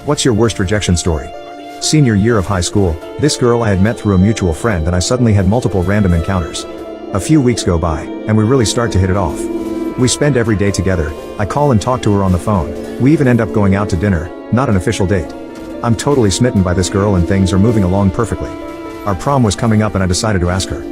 What's your worst rejection story? Senior year of high school, this girl I had met through a mutual friend and I suddenly had multiple random encounters. A few weeks go by, and we really start to hit it off. We spend every day together, I call and talk to her on the phone, we even end up going out to dinner, not an official date. I'm totally smitten by this girl and things are moving along perfectly. Our prom was coming up and I decided to ask her.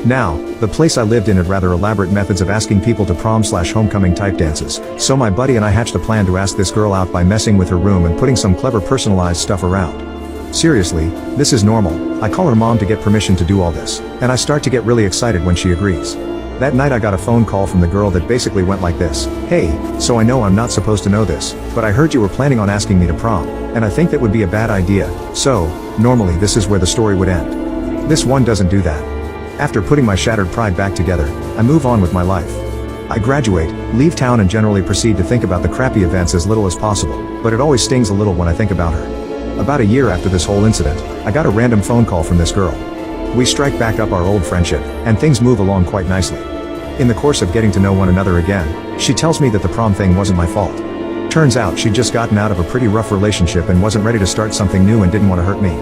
Now, the place I lived in had rather elaborate methods of asking people to prom/homecoming type dances, so my buddy and I hatched a plan to ask this girl out by messing with her room and putting some clever personalized stuff around. Seriously, this is normal. I call her mom to get permission to do all this, and I start to get really excited when she agrees. That night I got a phone call from the girl that basically went like this: "Hey, so I know I'm not supposed to know this, but I heard you were planning on asking me to prom, and I think that would be a bad idea, so, normally this is where the story would end. This one doesn't do that. After putting my shattered pride back together, I move on with my life. I graduate, leave town and generally proceed to think about the crappy events as little as possible, but it always stings a little when I think about her. About a year after this whole incident, I got a random phone call from this girl. We strike back up our old friendship, and things move along quite nicely. In the course of getting to know one another again, she tells me that the prom thing wasn't my fault. Turns out she'd just gotten out of a pretty rough relationship and wasn't ready to start something new and didn't want to hurt me.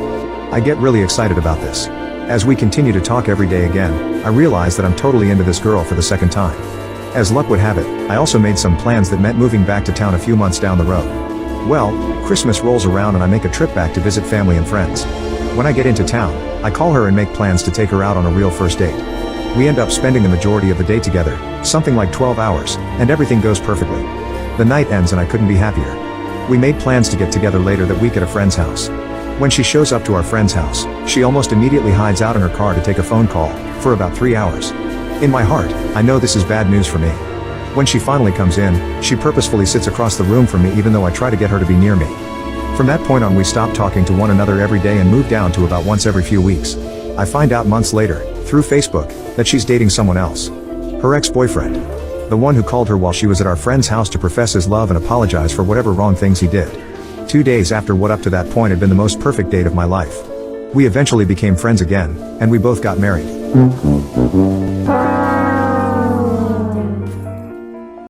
I get really excited about this. As we continue to talk every day again, I realize that I'm totally into this girl for the second time. As luck would have it, I also made some plans that meant moving back to town a few months down the road. Well, Christmas rolls around and I make a trip back to visit family and friends. When I get into town, I call her and make plans to take her out on a real first date. We end up spending the majority of the day together, something like 12 hours, and everything goes perfectly. The night ends and I couldn't be happier. We made plans to get together later that week at a friend's house. When she shows up to our friend's house, she almost immediately hides out in her car to take a phone call, for about 3 hours. In my heart, I know this is bad news for me. When she finally comes in, she purposefully sits across the room from me even though I try to get her to be near me. From that point on we stopped talking to one another every day and moved down to about once every few weeks. I find out months later, through Facebook, that she's dating someone else. Her ex-boyfriend. The one who called her while she was at our friend's house to profess his love and apologize for whatever wrong things he did. 2 days after what up to that point had been the most perfect date of my life. We eventually became friends again, and we both got married.